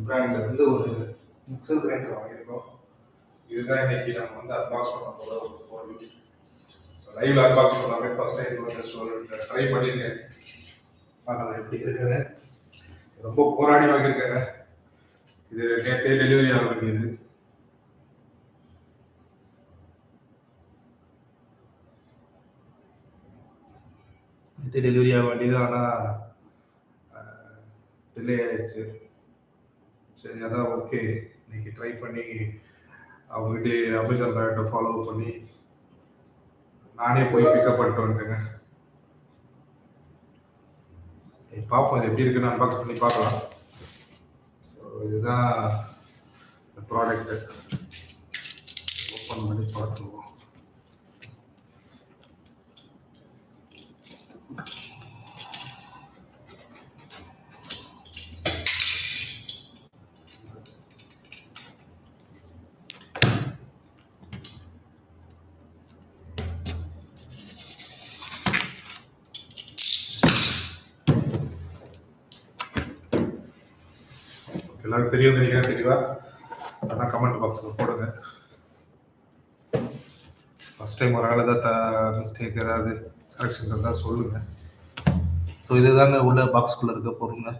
பிராண்ட்ல இருந்து ஒரு மிக்சர் கிரைண்டர் வாங்கியிருக்கோம். இதுதான் இன்னைக்கு நம்ம வந்து அன்பாக்ஸ் பண்ண போற ஒரு பொருள். லைவ்ல அன்பாக்ஸ் பண்ணாமே ஃபர்ஸ்ட் டைம் வந்து ட்ரை பண்ணியிருக்கேன். பார்க்கலாம் எப்படி இருக்குன்னு. ரொம்ப போராடி வாங்கியிருக்கேன். இது நேற்றே டெலிவரி ஆக வேண்டியது. நேற்று டெலிவரி ஆக வேண்டியது, ஆனால் டிலே ஆயிடுச்சு. சரி, அதான் ஓகே, இன்னைக்கு ட்ரை பண்ணி அவங்ககிட்ட அமேசான் பிராண்டை ஃபாலோ பண்ணி நானே போய் பிக்கப் பண்ணிட்டு வந்துட்டேங்க. பார்ப்போம் இது எப்படி இருக்குன்னு அன்பாக்ஸ் பண்ணி பார்க்கலாம். ஸோ இதுதான் ப்ராடக்ட். ஓப்பன் பண்ணி பார்த்துருவோம். எல்லாரும் தெரியும் நினைக்கிறேன். தெரியவா அதான் கமெண்ட் பாக்ஸில் போடுங்க. ஃபஸ்ட் டைம் ஒரு ஆள் ஏதாவது மிஸ்டேக் ஏதாவது கரெக்ஷன் இருந்தால் சொல்லுங்கள். ஸோ இதுதாங்க உள்ள பாக்ஸ்குள்ளே இருக்க பொருளுங்க.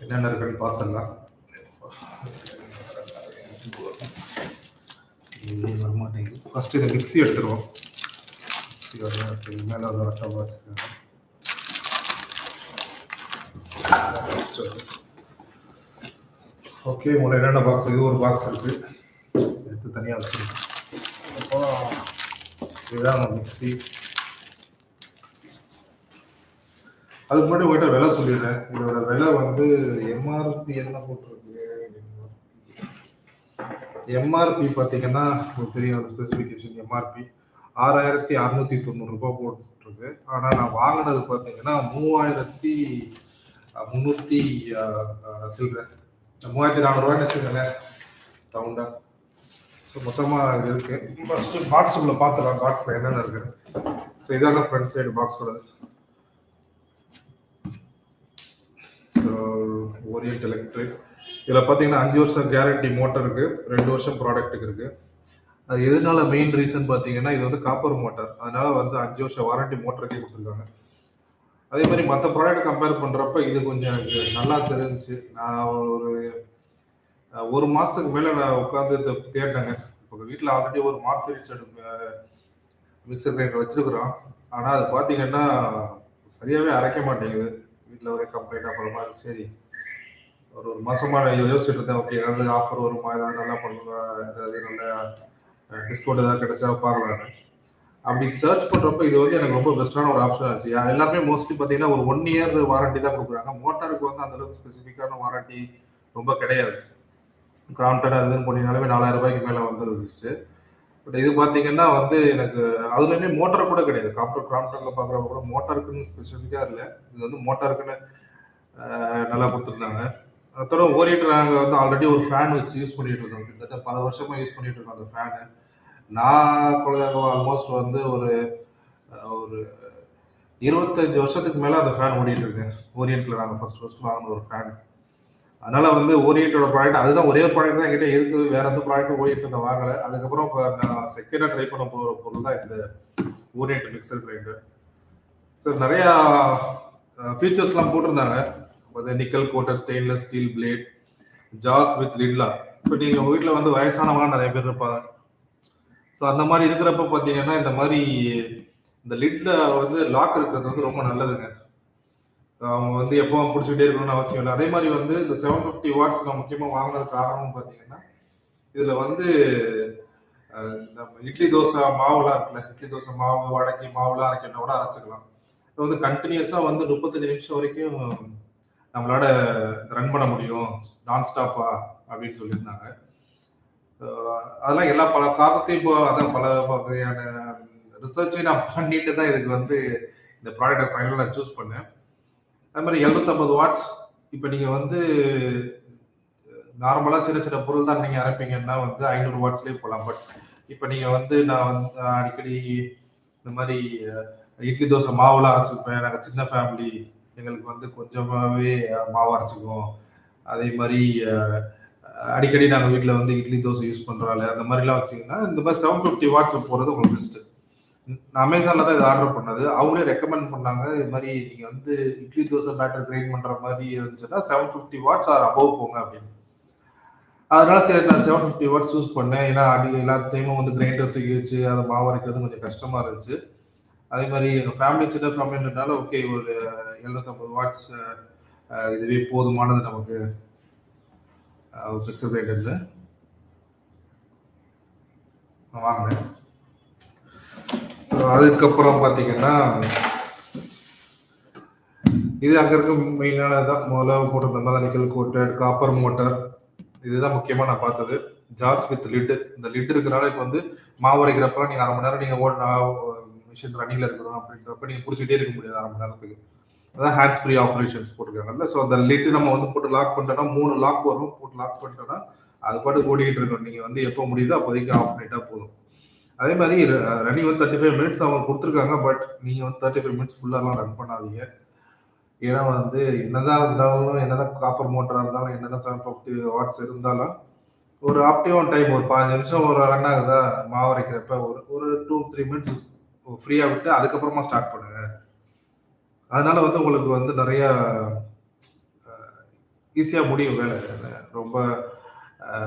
என்னென்ன இருக்குன்னு பார்த்துடலாம். வரமாட்டேங்குது. ஃபஸ்ட்டு இதை மிக்ஸி எடுத்துருவோம். மேலே வந்து அட்டை வச்சுருக்காங்க. ஓகே, உங்களை என்னென்ன பாக்ஸ், இது ஒரு பாக்ஸ் இருக்குது, எடுத்து தனியாக வச்சுருக்கேன். அப்புறம் இதுதான் மிக்ஸி. அதுக்கு முன்னாடி உங்கள்கிட்ட விலை சொல்லிடுறேன். இதோட விலை வந்து எம்ஆர்பி என்ன போட்டிருக்கு, எம்ஆர்பி பார்த்தீங்கன்னா உங்களுக்கு தெரியும் ஸ்பெசிஃபிகேஷன். எம்ஆர்பி 6690 ரூபாய் போட்டுருக்கு. ஆனால் நான் வாங்கினது பார்த்தீங்கன்னா 3300 சில்லற, 3400 வச்சுக்கோங்களேன் ரவுண்டா. ஸோ மொத்தமாக இது இருக்கு. ஃபர்ஸ்ட் பாக்ஸுக்குள்ள பார்த்துக்கலாம் பாக்ஸில் என்னென்ன இருக்கு. ஸோ இதான ஃப்ரண்ட் சைடு பாக்ஸோட. Orient Electric. இதில் பார்த்தீங்கன்னா 5 வருஷம் கேரண்டி மோட்டருக்கு, 2 வருஷம் ப்ராடக்ட்டுக்கு இருக்கு. அது எதனால மெயின் ரீசன் பார்த்தீங்கன்னா இது வந்து காப்பர் மோட்டார், அதனால வந்து 5 வருஷம் வாரண்டி மோட்டருக்கே கொடுத்துருக்காங்க. அதே மாதிரி மற்ற ப்ராடக்ட் கம்பேர் பண்ணுறப்ப இது கொஞ்சம் எனக்கு நல்லா தெரிஞ்சிச்சு. நான் ஒரு மாதத்துக்கு மேலே நான் உட்காந்து தேடினேங்க. இப்போ வீட்டில் ஆல்ரெடி ஒரு மார்க் ரிச்சர்டு மிக்சர் கிரைண்டர் வச்சுருக்குறோம். ஆனால் அது பார்த்தீங்கன்னா சரியாகவே அரைக்க மாட்டேங்குது. வீட்டில் ஒரே கம்ப்ளைண்ட் அப்புறமா சரி ஒரு மாதமாக நான் யோசிச்சுட்டு இருந்தேன். ஓகே, ஏதாவது ஆஃபர் வருமா, ஏதாவது நல்லா பண்ணுவேன், ஏதாவது நல்ல டிஸ்கவுண்ட் ஏதாவது கிடைச்சா பார்க்கலான்னு. அப்படி சர்ச் பண்ணுறப்ப இது வந்து எனக்கு ரொம்ப பெஸ்ட்டான ஒரு ஆப்ஷன் ஆச்சு. எல்லாருமே மோஸ்ட்லி பார்த்தீங்கன்னா ஒரு 1 இயர் வாரண்டி தான் கொடுக்குறாங்க. மோட்டாருக்கு வந்து அந்தளவுக்கு ஸ்பெசிஃபிக்கான வாரண்டி ரொம்ப கிடையாது. கிராம்டன் அதுன்னு போனீங்கனாலுமே 4000 ரூபாய்க்கு மேலே வந்துருந்துச்சு. பட் இது பார்த்தீங்கன்னா வந்து எனக்கு அதுலேயுமே மோட்டார் கூட கிடையாது. கிராம்டனில் பார்க்குறப்ப கூட மோட்டாருக்குன்னு ஸ்பெசிஃபிக்காக இல்லை. இது வந்து மோட்டாருக்குன்னு நல்லா கொடுத்துருந்தாங்க. அதோட ஓரியன்ட் நாங்கள் வந்து ஆல்ரெடி ஒரு ஃபேன் வச்சு யூஸ் பண்ணிட்டு இருக்கோம். கிட்டத்தட்ட பல வருஷமாக யூஸ் பண்ணிட்டு இருக்கோம் அந்த ஃபேனு. நான் குழந்தைங்க ஆல்மோஸ்ட் வந்து ஒரு 25 வருஷத்துக்கு மேலே அந்த ஃபேன் ஓடிட்டு இருக்கேன். ஓரியன்ட்டில் நாங்கள் ஃபர்ஸ்ட் வாங்கின ஒரு ஃபேனு. அதனால வந்து ஓரியன்ட்டோட ப்ராடக்ட் அதுதான், ஒரே ஒரு ப்ராடக்ட் தான் என்கிட்ட இருக்குது. வேற எந்த ப்ராடக்ட்டும் ஓரியன்ட்டில் நான் வாங்கலை. அதுக்கப்புறம் இப்போ நான் செகண்டாக ட்ரை பண்ண போகிற பொருள் தான் இந்த ஓரியன்ட் மிக்சர் கிரைண்டர். சார் நிறையா ஃபீச்சர்ஸ்லாம் போட்டிருந்தாங்க. Nickel coated stainless steel plate, ஜாஸ் வித் லிட்லா. இப்போ நீங்கள் உங்கள் வீட்டில் வந்து வயசானவங்க நிறைய பேர் இருப்பாங்க. ஸோ அந்த மாதிரி இருக்கிறப்ப பார்த்தீங்கன்னா இந்த மாதிரி இந்த லிட்ல வந்து லாக் இருக்கிறது வந்து ரொம்ப நல்லதுங்க. அவங்க வந்து எப்பவும் பிடிச்சிக்கிட்டே இருக்கணும்னு அவசியம் இல்லை. அதே மாதிரி வந்து இந்த 750 வாட்ஸ் நான் முக்கியமாக வாங்கினது காரணம் பார்த்தீங்கன்னா இதில் வந்து நம்ம இட்லி தோசை மாவுலாம் இருக்குல்ல, இட்லி தோசை மாவு, வடக்கி மாவுலாம் அரைக்கணும் கூட அரைச்சிக்கலாம். இது வந்து கண்டினியூஸாக வந்து 35 நிமிஷம் வரைக்கும் நம்மளோட ரன் பண்ண முடியும் நான் ஸ்டாப்பா அப்படின்னு சொல்லியிருந்தாங்க. அதெல்லாம் எல்லா பல காரணத்தையும் இப்போ அதான் பல வகையான ரிசர்ச்சையும் நான் பண்ணிட்டு தான் இதுக்கு வந்து இந்த ப்ராடக்டை ஃபைனலாக நான் சூஸ் பண்ணேன். அது மாதிரி 750 வாட்ஸ். இப்போ நீங்கள் வந்து நார்மலாக சின்ன சின்ன பொருள் தான் நீங்கள் அரைப்பீங்கன்னா வந்து 500 வாட்ஸ்லேயே போகலாம். பட் இப்போ நீங்கள் வந்து நான் வந்து அடிக்கடி இந்த மாதிரி இட்லி தோசை மாவுலாம் அரைச்சிருப்பேன். நாங்கள் சின்ன ஃபேமிலி, எங்களுக்கு வந்து கொஞ்சமாவே மாவு அரைச்சுக்குவோம். அதே மாரி அ அடிக்கடி நாங்க வீட்ல வந்து இட்லி, தோசை யூஸ் பண்ற ஆளு. அந்த மாரிலாம் வச்சீங்கன்னா, இந்த மாரி 750 வாட்ஸ் போறது உங்களுக்கு பெஸ்ட்டு. நான் அமேசான்ல தான் இத ஆர்டர் பண்ணது. அவங்களே ரெக்கமெண்ட் பண்ணாங்க. இது மாரி நீங்க வந்து இட்லி, தோசை பேட்டர் கிரைண்ட் பண்ற மாரி இருந்துச்சுன்னா 750 வாட்ஸ் ஆர் அபோவ் போங்க அப்படின்னு. அதனால சரி நான் 750 வாட்ஸ் சூஸ் பண்ணேன். ஏன்னா, எல்லா டைமும் வந்து கிரைண்டர் தூக்கி வச்சு அத மாவு அரைக்கிறது கொஞ்சம் கஷ்டமா இருந்துச்சு. அதே மாரி எங்க ஃபேமிலி சின்ன ஃபேமிலின்றனால ஓகே ஒரு 750 வாட்ஸ் இதுவே போதுமானது நமக்கு மிக்ஸர் கிரைண்டர்ல நான் வாங்குனேன். ஸோ அதுக்கப்புறம் பார்த்தீங்கன்னா, இது அங்க இருக்க மெயினானதுதான். முதல்ல போட்டிருந்த மாரி நிக்கல் கோட்டட் காப்பர் மோட்டார். இதுதான் முக்கியமா நான் பார்த்தது. Jars with lid. இந்த லிட் இருக்கிறனால இப்ப வந்து மாவு அரைக்கிறப்ப நீங்க 1/2 மணி நேரம் நீங்க மிஷின் ரன்னிங்ல இருக்கணும் அப்படின்றப்ப நீங்க புடிச்சுக்கிட்டே இருக்க முடியாது 1/2 மணி நேரத்துக்கு. அதான் ஹேண்ட்ஸ் ஃப்ரீ ஆப்பரேஷன்ஸ் போட்டிருக்காங்கல்ல. ஸோ அந்த லிட் நம்ம வந்து போட்டு லாக் பண்ணிட்டோம்னா 3 லாக் வரும். போட்டு லாக் பண்ணிட்டோம்னா அது பாட்டுக்கு ஓடிக்கிட்டு இருக்கும். நீங்க வந்து எப்போ முடியுதோ அப்போதைக்கு ஆஃப் பண்ணிட்டா போதும். அதே மாரி ரன்னிங் வந்து 35 மினிட்ஸ் அவங்க குடுத்துருக்காங்க. பட் நீங்க வந்து 35 மினிட்ஸ் ஃபுல்லாலாம் ரன் பண்ணாதீங்க. ஏன்னா வந்து என்னதான் இருந்தாலும், என்னதான் காப்பர் மோட்டரா இருந்தாலும், என்னதான் 750 வாட்ஸ் இருந்தாலும், ஒரு ஆப்டிமம் டைம் ஒரு 15 நிமிஷம் ஒரு ரன் ஆகுதா, மாவு அரைக்கிறப்ப ஒரு ஒரு 2, 3 மினிட்ஸ் ஃப்ரீயா விட்டு அதுக்கப்புறமா ஸ்டார்ட் பண்ணுங்க. அதனால வந்து உங்களுக்கு வந்து நெறைய ஈஸியா முடியும் வேலை. ரொம்ப அ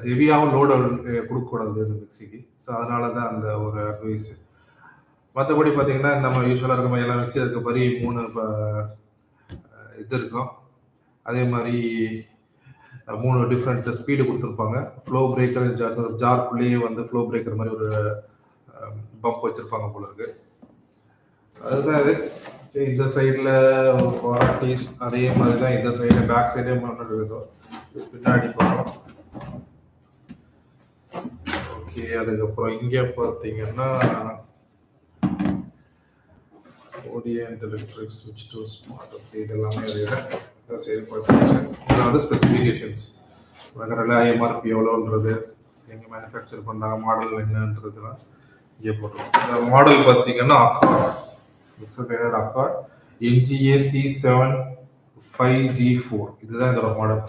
ஹெவியாவும் லோட குடுக்கக்கூடாது இந்த மிக்ஸிக்கு. ஸோ அதனால தான் அந்த ஒரு அட்வைஸ். மத்தபடி பார்த்தீங்கன்னா, நம்ம யூசுவலா இருக்க மாரி எல்லா மிக்ஸியும் இருக்க மாரி 3 இது இருக்கும். அதே மாரி 3 டிஃபரெண்ட் ஸ்பீடு குடுத்துருப்பாங்க. ஃப்ளோ பிரேக்கர், ஜார்க்குள்ளேயே வந்து ஃப்ளோ பிரேக்கர் மாரி ஒரு பம்ப் வச்சிருப்பாங்க போல இருக்கு. அதுதான் இது. இந்த சைடுல வாரண்டீஸ் அதே மாரி தான் இந்த சைடு பேக் சைடே பண்ணது இருக்கும். பின்னாடி பக்கம். ஓகே. அதுக்கப்புறம் இங்க பார்த்தீங்கன்னா, ஓரியன்ட் எலக்ட்ரிக் ஸ்விட்ச் டு ஸ்மார்ட். ஓகே. இதெல்லாமே இந்த சைடு பார்த்தீங்கன்னா, இது வந்து ஸ்பெசிஃபிகேஷன்ஸ். வகரல எம்ஆர்பி எவ்வளோன்றது, எங்க மேனுஃபேக்சர் பண்ணாங்க, மாடல் என்னன்றதுலாம் இங்கே போட்டுருக்கோம். இந்த மாடல் பார்த்தீங்கன்னா Accord. Mixer grinder Accord MGA C7 5G4. இதுதான் இதோட மாடல்.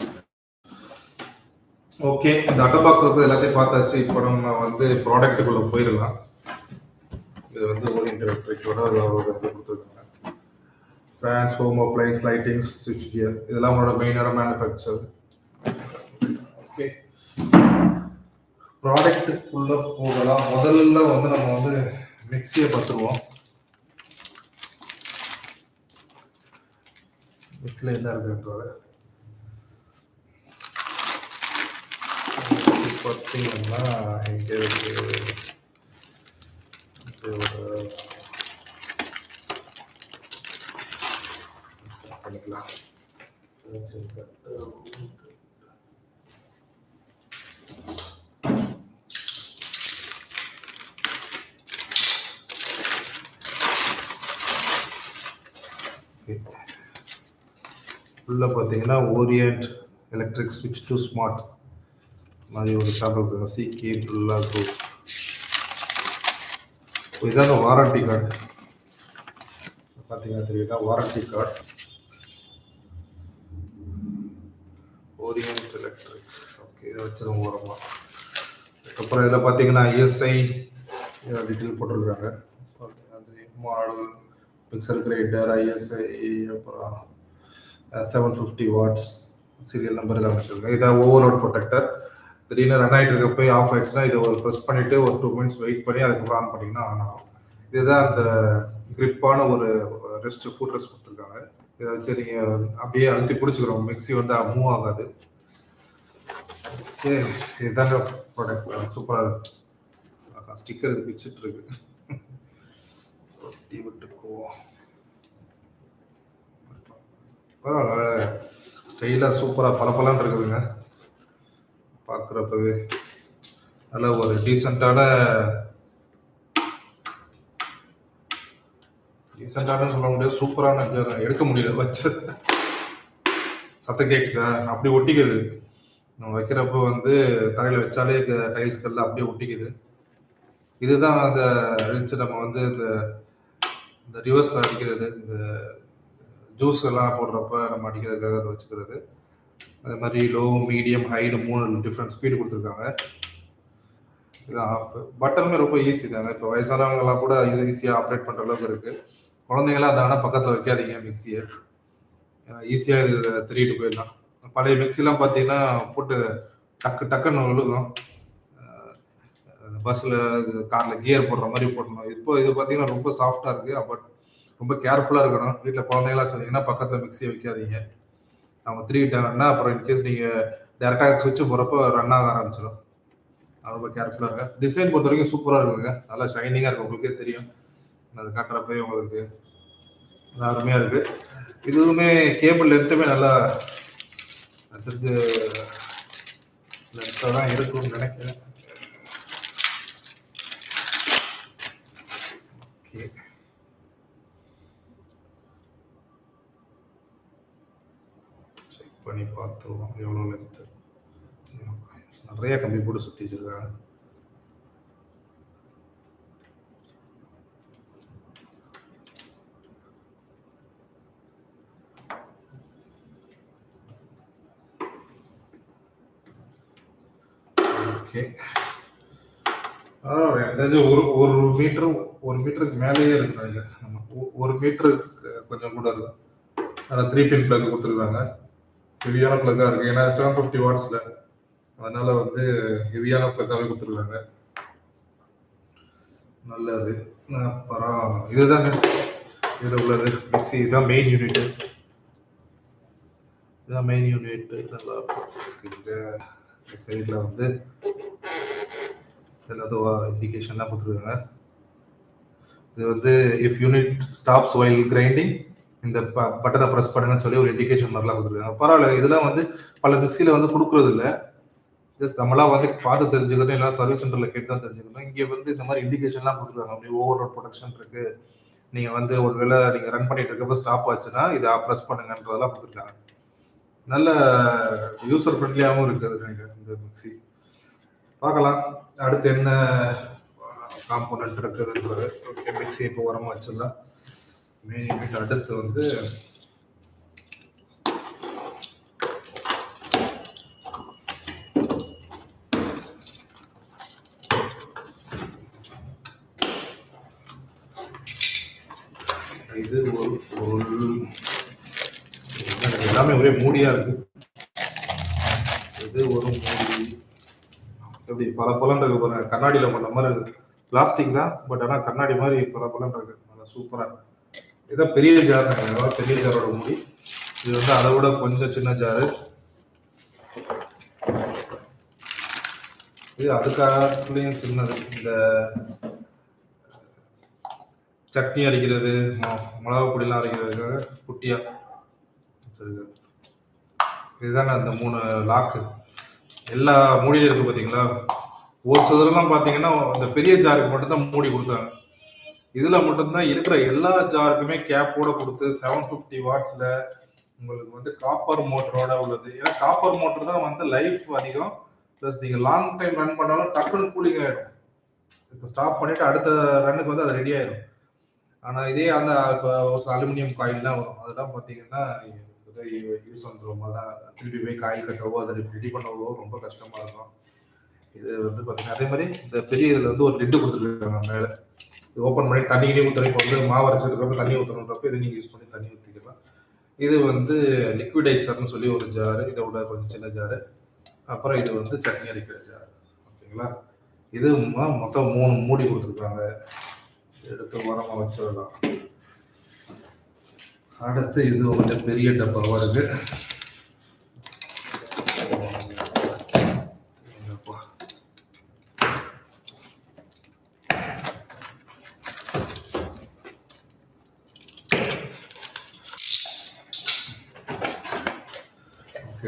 ஓகே. இந்த அட்டை பாக்ஸ் இருக்கிறது எல்லாத்தையும் பார்த்தாச்சு. இப்போ நம்ம வந்து ப்ராடக்ட்டுக்குள்ள போயிடலாம். இது வந்து ஓரியன்ட் எலக்ட்ரிக்கோட ஒரு இது கொடுத்துருக்காங்க. ஃபேன்ஸ், ஹோம் அப்ளையன்ஸ், லைட்டிங்ஸ், ஸ்விட்ச் கியர் இதெல்லாம் அவங்களோட மெயினான மேனுஃபேக்சர். ஓகே. ப்ராடக்ட்டுக்குள்ள போகலாம். முதல்ல வந்து நம்ம வந்து மிக்ஸியை பார்த்துருவோம். மிக்ஸில் என்ன இருக்குன்றது பார்த்தீங்கன்னா, இங்கே பண்ணிக்கலாம். உள்ள பார்த்தீங்கன்னா ஓரியன்ட் எலக்ட்ரிக் ஸ்விட்ச் டு ஸ்மார்ட் மாதிரி ஒரு ஷாப் சி கேபிள் குரூப். இதாங்க வாரண்டி கார்டு. பார்த்தீங்கன்னா தெரியுதா, warranty card Orient electric. Okay. இதை வச்சிருவோம் ஓரமா. அதுக்கப்புறம் இதில் பார்த்தீங்கன்னா ISI டீட்டெயில் போட்டிருக்காங்க. மாடல், மிக்சர் கிரைண்டர், ISI, அப்புறம் 750 வாட்ஸ் சீரியல் நம்பர் இதை வச்சுருக்கேன். இதான் ஓவர்லோட் ப்ரொடெக்டர். திடீர்னு ரன் ஆகிட்டு இருக்க போய் ஆஃப் ஆயிடுச்சுன்னா இதை ஒரு ப்ரெஸ் பண்ணிவிட்டு ஒரு 2 மினிட்ஸ் வெயிட் பண்ணி அதுக்கப்புறம் ஆன் பண்ணிங்கன்னா ஆன் ஆகும். இதுதான் அந்த கிரிப்பான ஒரு ஃபுட் ரெஸ்ட் கொடுத்துருக்காங்க. இதை வச்சு நீங்கள் அப்படியே அழுத்தி பிடிச்சிக்கிறோம். மிக்ஸி வந்து மூவ் ஆகாது. ஓகே. இதுதாங்க ப்ராடக்ட். சூப்பராக இருக்கு. ஸ்டிக்கர் இது பிச்சுட்டு இருக்கு. ஒட்டி விட்டுக்குவோம். பரவாயில்ல, ஸ்டைலாக சூப்பராக பளபளன்னு இருக்குதுங்க பார்க்குறப்பவே. நல்ல ஒரு டீசெண்டான சொல்ல முடியாது, சூப்பரான எடுக்க முடியல வச்ச சத்தம் கேட்டுச்சா அப்படி ஒட்டிக்குது. நம்ம வைக்கிறப்ப வந்து தரையில் வச்சாலே டைல்ஸ் கல்ல அப்படியே ஒட்டிக்குது. இதுதான் அந்த ரிச் நம்ம வந்து இந்த ரிவர்ஸில் அடிக்கிறது, இந்த ஜூஸ் எல்லாம் போடுறப்ப நம்ம அடிக்கிறதுக்காக அதை வச்சுக்கிறது. அது மாதிரி லோ, மீடியம், ஹைன்னு 3 டிஃப்ரெண்ட் ஸ்பீடு கொடுத்துருக்காங்க. இதுதான் ஆஃப். பட்டனுமே ரொம்ப ஈஸி தாங்க. இப்போ வயசானவங்கலாம் கூட ஈஸியாக ஆப்ரேட் பண்ணுற அளவுக்கு இருக்குது. குழந்தைங்களாம் இருந்தாங்கன்னா பக்கத்தில் வைக்காதீங்க மிக்சியை. ஏன்னா ஈஸியாக இது திருடிட்டு போயிடலாம். பழைய மிக்சிலாம் பார்த்தீங்கன்னா போட்டு டக்குன்னு விழுகும். பஸ்ஸில் காரில் கியர் போடுற மாதிரி போடணும். இப்போ இது பார்த்தீங்கன்னா ரொம்ப சாஃப்டாக இருக்குது. பட் ரொம்ப கேர்ஃபுல்லாக இருக்கணும். வீட்டில் குழந்தைங்களாம் சொன்னீங்கன்னா பக்கத்தில் மிக்சியை வைக்காதீங்க. அவங்க திருடிட்டாங்கன்னா அப்புறம் இன்கேஸ் நீங்கள் டேரெக்டாக சுவிட்ச் போகிறப்போ ரன் ஆக ஆரம்பிச்சிடும். ரொம்ப கேர்ஃபுல்லாக இருங்க. டிசைன் பொறுத்த வரைக்கும் சூப்பராக இருக்குங்க. நல்லா ஷைனிங்காக இருக்குது. உங்களுக்கே தெரியும், அது காட்டுறப்பே உங்களுக்கு அருமையாக இருக்குது. இதுவுமே கேபிள் லென்த்துமே நல்லா தெரிஞ்சு லென்த்தாக தான் இருக்கும்னு நினைக்கிறேன். ஓகே, செக் பண்ணி பார்த்துருவோம் எவ்வளோ லென்த்து. நிறைய கம்பி போட்டு சுற்றி வச்சுருக்காங்க. ஓகே, எனக்கு தெரிஞ்சு ஒரு மீட்டருக்கு மேலேயே இருக்கு நினைக்கிறேன். ஆமாம், 1 மீட்டருக்கு கொஞ்சம் கூட இருக்கும். ஆனால் 3 பின் பிளக் கொடுத்துருக்காங்க. ஹெவியான பிளக்காக இருக்குது. ஏன்னா 750 வாட்ஸில், அதனால வந்து ஹெவியான பிளக்காகவே கொடுத்துருக்காங்க. நல்லது. அப்புறம் இதுதாங்க இதில் உள்ளது மிக்சி. இதுதான் மெயின் யூனிட்டு. நல்லா சைடில் வந்து இதில் வந்து இண்டிகேஷன்லாம் கொடுத்துருக்காங்க. இது வந்து if unit stops while grinding இந்த பட்டனை ப்ரெஸ் பண்ணுங்கன்னு சொல்லி ஒரு இண்டிகேஷன் மாதிரிலாம் கொடுத்துருக்காங்க. பரவாயில்ல. இதெல்லாம் வந்து பல மிக்சியில் வந்து கொடுக்குறது இல்லை. ஜஸ்ட் நம்மளாம் வந்து பார்த்து தெரிஞ்சுக்கணும், இல்லைனா சர்வீஸ் சென்டரில் கேட்டு தான் தெரிஞ்சுக்கணும். இங்கே வந்து இந்த மாதிரி இண்டிகேஷன்லாம் கொடுத்துருக்காங்க. அப்படி ஓவர்லோட் ப்ரொடக்ஷன் இருக்குது, நீங்கள் வந்து ஒரு வேளை நீங்கள் ரன் பண்ணிட்டு இருக்கப்போ ஸ்டாப் ஆச்சுன்னா இதை ப்ரெஸ் பண்ணுங்கன்றதெல்லாம் கொடுத்துருக்காங்க. நல்ல யூசர் ஃப்ரெண்ட்லியாகவும் இருக்குது நினைக்கிறேன் இந்த மிக்சி. பார்க்கலாம் அடுத்து என்ன காம்போனன்ட் இருக்குதுன்றது. ஓகே, மிக்சி இப்போ உரமாக வச்சிடலாம். மெயின் யூனிட் அடுத்து வந்து இது ஒரு பொருள். எல்லாமே ஒரே மூடியாக இருக்கு. இது ஒரு மூடி. எப்படி பல இருக்கு பாருங்க. கண்ணாடியில் பண்ண மாதிரி இருக்கு. பிளாஸ்டிக் தான், பட் ஆனால் கண்ணாடி மாதிரி பல இருக்கு. நல்லா சூப்பராக. இதுதான் பெரிய ஜார். அதாவது பெரிய ஜாரோட மூடி. இது வந்து அதை விட கொஞ்சம் சின்ன ஜாரு. இது அதுக்காகலையும் சின்னது. இந்த சட்னி அரைக்கிறது, மிளகா பொடியெல்லாம் அரைக்கிறதுக்காக குட்டியா வச்சிருக்கு. இதுதானே அந்த 3 லாக்கு எல்லா மூடியிலும் இருக்கு பார்த்தீங்களா. ஒரு சிலர்லாம் பார்த்தீங்கன்னா அந்த பெரிய ஜாருக்கு மட்டும்தான் மூடி கொடுத்தாங்க. இதில் மட்டும்தான் இருக்கிற எல்லா ஜாருக்குமே கேப்போட கொடுத்து 750 வாட்ஸில் உங்களுக்கு வந்து காப்பர் மோட்டரோட உள்ளது. ஏன்னா காப்பர் மோட்டர் தான் வந்து லைஃப் அதிகம், ப்ளஸ் நீங்கள் லாங் டைம் ரன் பண்ணாலும் டக்குன்னு கூலிங் ஆகிடும். இப்போ ஸ்டாப் பண்ணிவிட்டு அடுத்த ரன்னுக்கு வந்து அது ரெடி ஆகிடும். ஆனால் இதே அந்த இப்போ ஒரு அலுமினியம் காயில்லாம் வரும், அதெல்லாம் பார்த்தீங்கன்னா யூஸ் வந்துடுவோம் தான். திருப்பி போய் காயில் கட்டவோ அதை ரெடி பண்ணவோ ரொம்ப கஷ்டமாக இருக்கும். இது வந்து பார்த்தீங்கன்னா அதே மாதிரி இந்த பெரிய இதில் வந்து ஒரு லிட்டு கொடுத்துருக்காங்க மேலே. இது ஓப்பன் பண்ணி தண்ணி ஊற்றணும். இப்போ வந்து மாவு அரைச்சிருக்கிறப்ப தண்ணி ஊற்றணுன்றப்ப இதை நீங்கள் யூஸ் பண்ணி தண்ணி ஊற்றிக்கலாம். இது வந்து லிக்விடைசர்னு சொல்லி ஒரு ஜாரு, இதை விட கொஞ்சம் சின்ன ஜாரு. அப்புறம் இது வந்து சட்னி அரைக்கிற ஜார். ஓகேங்களா. இது மொத்தம் 3 மூடி கொடுத்துருக்காங்க. எடுத்து உரமாக வச்சிடலாம். அடுத்து இது கொஞ்சம் பெரிய டப்பாவாக இருக்கு.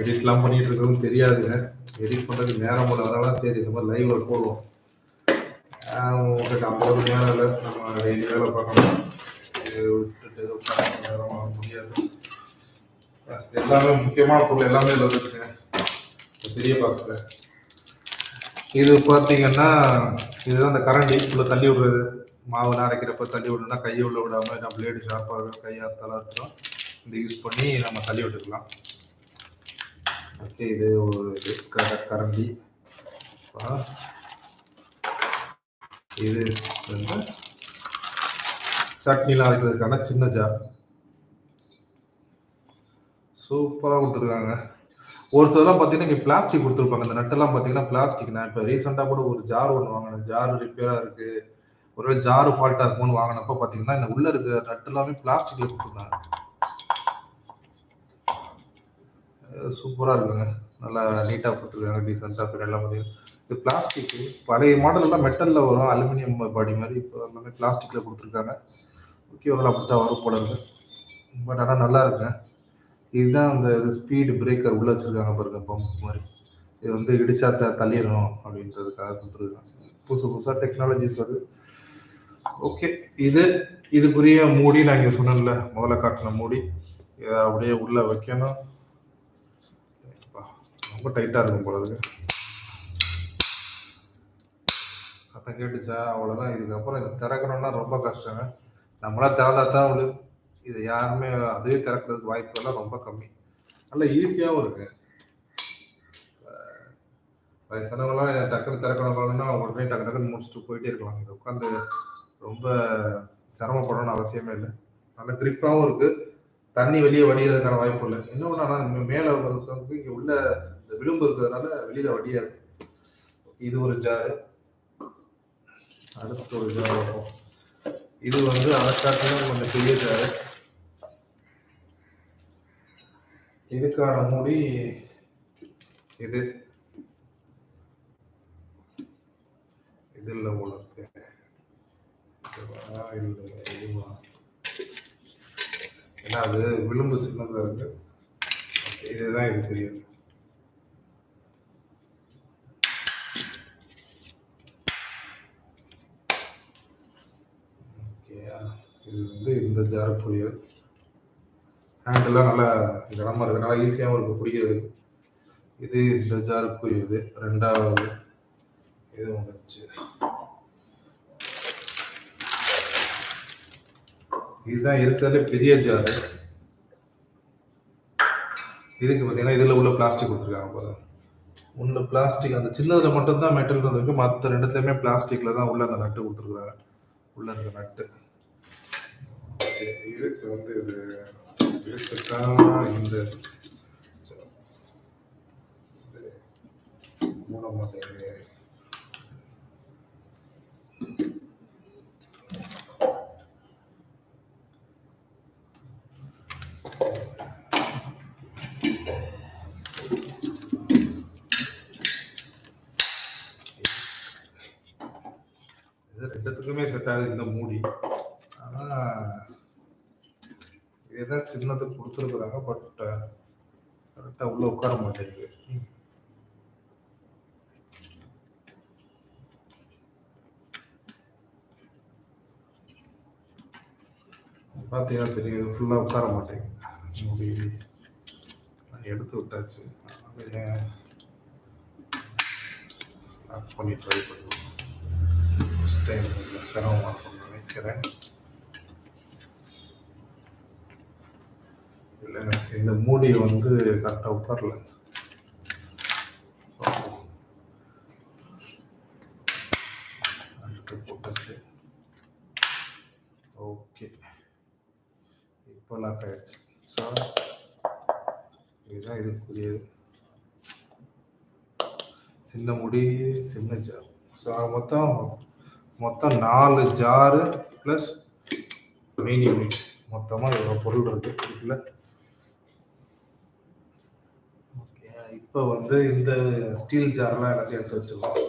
எடிட்லாம் பண்ணிட்டு இருக்கிறது தெரியாதுங்க. எடிட் பண்ணுறதுக்கு நேரம் போல, அதனால சரி இந்த மாதிரி லைவ்ல போடுவோம். உங்களுக்கு 50 நேரம் இல்லை, நம்ம டெய்லி வேலை பார்க்கணும். முடியாது. எல்லாமே முக்கியமான பொருள் எல்லாமே இதில் இருக்குங்க பெரிய பாக்ஸில். இது பார்த்தீங்கன்னா இதுதான் அந்த கரண்டி உள்ள தள்ளி விடுறது. மாவு அரைக்கிறப்ப தள்ளி விடணும்னா கையை உள்ள விடாமல் நான் பிளேடு ஷார்ப்பாக இருக்கும், கையாத்தாலாம் இருக்கும். இந்த யூஸ் பண்ணி நம்ம தள்ளி விட்டுக்கலாம். ஓகே, இது ஒரு கரண்டி. இது வந்து சட்னிலாம் வைக்கிறதுக்கான சின்ன ஜார். சூப்பராக கொடுத்துருக்காங்க. ஒரு சிலலாம் பார்த்தீங்கன்னா இங்கே பிளாஸ்டிக் கொடுத்துருப்பாங்க. இந்த நட்டெல்லாம் பார்த்தீங்கன்னா பிளாஸ்டிக். நான் இப்போ ரீசெண்டாக கூட ஒரு ஜார் ஒன்று வாங்கினேன். ஜார் ரிப்பேராக இருக்குது, ஒருவேளை ஜார் ஃபால்ட்டாக இருக்கும்னு வாங்கினப்போ பார்த்தீங்கன்னா இந்த உள்ளே இருக்க நட்டு எல்லாமே பிளாஸ்டிக்கில் கொடுத்துருந்தாங்க. சூப்பராக இருக்குங்க. நல்லா நீட்டாக கொடுத்துருக்காங்க, டீசெண்டாக. பின்னெல்லாம் பார்த்தீங்கன்னா இது பிளாஸ்டிக். பழைய மாடல் எல்லாம் மெட்டலில் வரும், அலுமினியம் பாடி மாதிரி. இப்போ எல்லாமே பிளாஸ்டிக்கில் கொடுத்துருக்காங்க. ஓகே, ஒரு அப்படி தான் வரும் போல இருக்கு. பட் ஆனால் நல்லா இருக்குங்க. இதுதான் அந்த ஸ்பீடு பிரேக்கர் உள்ளே வச்சுருக்காங்க பாருங்க, பம்ப் மாதிரி. இது வந்து இடிச்சா தள்ளிடணும் அப்படின்றதுக்காக கொடுத்துருக்காங்க. புதுசு புதுசாக டெக்னாலஜிஸ் வருது. ஓகே, இதுக்குரிய மூடி நான் இங்கே சொன்னேன்ல, முதல்ல காட்டின மூடி. இதை அப்படியே உள்ளே வைக்கணும். ரொம்ப டைட்டாக இருக்கும் போல இருக்கு. சத்தம் கேட்டுச்சா? அவ்வளோதான். இதுக்கப்புறம் இதை திறக்கணும்னா ரொம்ப கஷ்டங்க. நம்மளா திறந்தா தான் உள்ள. இது யாருமே அதுவே திறக்கிறதுக்கு வாய்ப்புகள்லாம் ரொம்ப கம்மி. நல்லா ஈஸியாகவும் இருக்கு. வயசானவங்களாம் டக்குன்னு திறக்கணும்னா உடனே டக்கு டக்குன்னு முடிச்சுட்டு போயிட்டே இருக்கலாம். இது உட்காந்து ரொம்ப சிரமப்படணும்னு அவசியமே இல்லை. நல்ல கிரிப்பாகவும் இருக்கு. தண்ணி வெளியே வடிகிறதுக்கான வாய்ப்பு இல்லை. என்ன ஒன்றா மேலே இருக்கிறதுக்கு இங்கே உள்ள இந்த விளிம்பு இருக்கிறதுனால வெளியில் வடியாது. இது ஒரு ஜாரு. அடுத்து ஒரு ஜார் வரும். இது வந்து அதற்காட்டிலும் கொஞ்சம் பெரிய ஜாரு. இதுக்கான மூடி இது இல்லை போல இருக்கு. இதுவா? ஏன்னா அது விளிம்பு சின்னதாக இருக்கு. இதுதான் இது பெரியது. இது வந்து இந்த ஜாரு புரியுது. ஹேண்டெல்லாம் நல்லா கனமாக இருக்குது, நல்லா ஈஸியாகவும் இருக்குது பிடிக்கிறதுக்கு. இது இந்த ஜாருக்குரியது. ரெண்டாவது இது ஒன்று. இதுதான் இருக்கிறதுல பெரிய ஜாரு. இதுக்கு பார்த்தீங்கன்னா இதில் உள்ள பிளாஸ்டிக் கொடுத்துருக்காங்க பாருங்க. ஒன்று பிளாஸ்டிக், அந்த சின்னதில் மட்டும்தான் மெட்டல் இருந்திருக்கு. மற்ற ரெண்டுத்துலையுமே பிளாஸ்டிக்கில் தான் உள்ள அந்த நட்டு கொடுத்துருக்குறாங்க. உள்ள இருக்க நட்டு இதுக்கு வந்து இது இதுக்குதான் இந்த மூட மாட்டேங்குது. இது ரெண்டுத்துக்குமே செட் ஆகுது இந்த மூடி. ஆனால் இதுதான் சின்னதுக்கு கொடுத்துருக்குறாங்க. பட் கரெக்டாக உள்ள உட்கார மாட்டேங்குது. பார்த்தீங்கன்னா தெரியுது, ஃபுல்லாக உட்கார மாட்டேங்குது மூடி. நான் எடுத்து விட்டாச்சு. லாக் பண்ணி ட்ரை பண்ணுவோம். ஃபஸ்ட் டைம் கொஞ்சம் சிரமமாக இருக்கும்னு நினைக்கிறேன். இல்லை, இந்த மூடி வந்து கரெக்டாக உட்காரல. அடுத்து போட்டாச்சு. ஓகே, இப்போ லாக் ஆயிடுச்சு. ஸோ இதுதான் இதுக்குரியது. சின்ன முடி, சின்ன ஜார். ஸோ மொத்தம் 4 ஜாரு ப்ளஸ் மெயின் யூனிட். மொத்தமாக இவ்வளோ பொருள் இருக்குது இதுக்குள்ள. ஓகே, இப்போ வந்து இந்த ஸ்டீல் ஜார்லாம் எல்லாத்தையும் எடுத்து வச்சுருக்கோம்.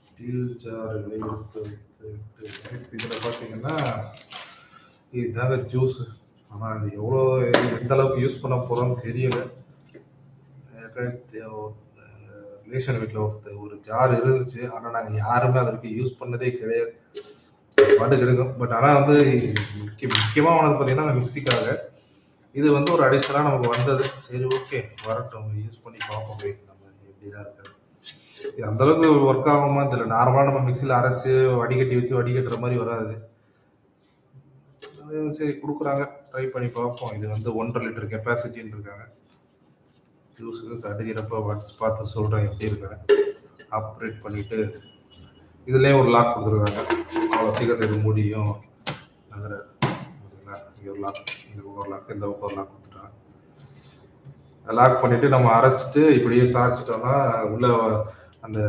ஸ்டீல் ஜார்களை எடுத்து வைத்து இதில் பார்த்தீங்கன்னா இதுதாங்க ஜூஸு. ஆனால் அது எந்த அளவுக்கு யூஸ் பண்ண போகிறோம்னு தெரியலை. ரிலேஷன் வீட்டில் ஒரு ஜார் இருந்துச்சு. ஆனால் நாங்கள் யாருமே அதற்கு யூஸ் பண்ணதே கிடையாது. பாட்டுக்கு இருக்கும். பட் ஆனால் வந்து முக்கியமாக உனக்கு பார்த்தீங்கன்னா அந்த மிக்சிக்காக இது வந்து ஒரு அடிஷ்னலாக நமக்கு வந்தது. சரி, ஓகே, வரட்டும், யூஸ் பண்ணி பார்ப்போம் நம்ம எப்படி தான் இருக்குது. இது அந்தளவுக்கு ஒர்க் ஆகுமா தெரியல. நார்மலாக நம்ம மிக்சியில் அரைச்சி வடிகட்டி வச்சு வடிகட்டுற மாதிரி வராது. சரி குடுக்குறாங்க. ட்ரை பண்ணி பார்ப்போம். இது வந்து 1 1/2 லிட்டர் கெப்பாசிட்டின்னு இருக்காங்க. ஜூஸ் அடிக்கிறப்ப பார்த்து சொல்றேன் எப்படி இருக்குன்னு. ஆப்ரேட் பண்ணிட்டு இதுலயே ஒரு லாக் குடுத்துருக்காங்க. அவ்வளோ சீக்கிரத்துல இது மூடியும் நகராது. பார்த்தீங்களா? இங்க ஒரு லாக், இந்த பக்கம் ஒரு லாக், இந்த பக்கம் ஒரு லாக் குடுத்துட்டாங்க. லாக் பண்ணிட்டு நம்ம அரைச்சிட்டு இப்படியே சாய்ச்சிட்டோம்னா உள்ள அந்த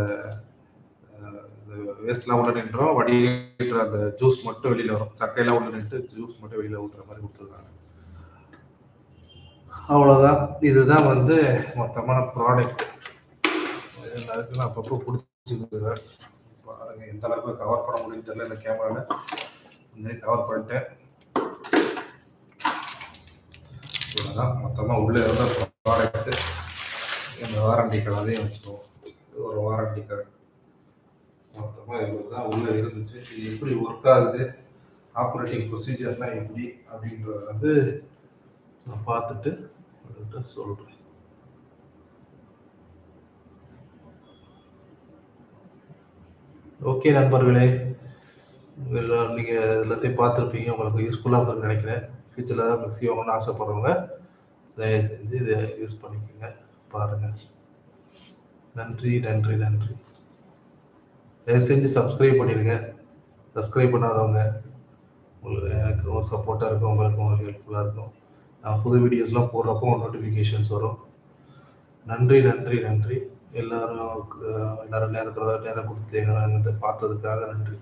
வேஸ்ட்லாம் உள்ள நின்றோம். வடிகட்டுற அந்த ஜூஸ் மட்டும் வெளியில வரும். சக்கையெல்லாம் உள்ள நின்று ஜூஸ் மட்டும் வெளியில ஊத்துற மாதிரி கொடுத்துருக்காங்க. அவ்வளோதான். இதுதான் வந்து மொத்தமான ப்ராடக்ட். எல்லாருக்கும் நான் அப்பப்போ பிடிச்சிக்குவேன். பாருங்க எந்த அளவுக்கு கவர் பண்ண முடியும்னு தெரியல இந்த கேமராவில். இந்த கவர் பண்ணிட்டேன். இவ்வளோதான் மொத்தமாக உள்ளே இருந்த ப்ராடக்ட்டு. இந்த வாரண்டி கார்டு அதையும் வச்சுக்குவோம். இது ஒரு வாரண்டி கார்டு. மொத்தமாக இவ்வளோ தான் உள்ளே இருந்துச்சு. இது எப்படி ஒர்க் ஆகுது, ஆப்ரேட்டிங் ப்ரொசீஜர்லாம் எப்படி அப்படின்றத வந்து நான் பார்த்துட்டு சொல்கிறேன். ஓகே நண்பர்களே, நீங்கள் எல்லாத்தையும் பார்த்துருப்பீங்க. உங்களுக்கு யூஸ்ஃபுல்லாக இருக்குன்னு நினைக்கிறேன். ஃபியூச்சரில் தான் மிக்ஸி வாங்கணும்னு ஆசைப்படுறவங்க தயவு செஞ்சு இதை யூஸ் பண்ணிக்கோங்க. பாருங்கள். நன்றி நன்றி நன்றி. தயவு செஞ்சு சப்ஸ்கிரைப் பண்ணிடுங்க. சப்ஸ்கிரைப் பண்ணாதவங்க உங்களுக்கு எனக்கு ஒரு சப்போர்ட்டாக இருக்கும், உங்களுக்கும் ஒரு ஹெல்ப்ஃபுல்லாக இருக்கும். நான் புது வீடியோஸ்லாம் போடுறப்போ நோட்டிஃபிகேஷன்ஸ் வரும். நன்றி நன்றி நன்றி. எல்லாரும் நேரம் கொடுத்து பார்த்ததுக்காக நன்றி.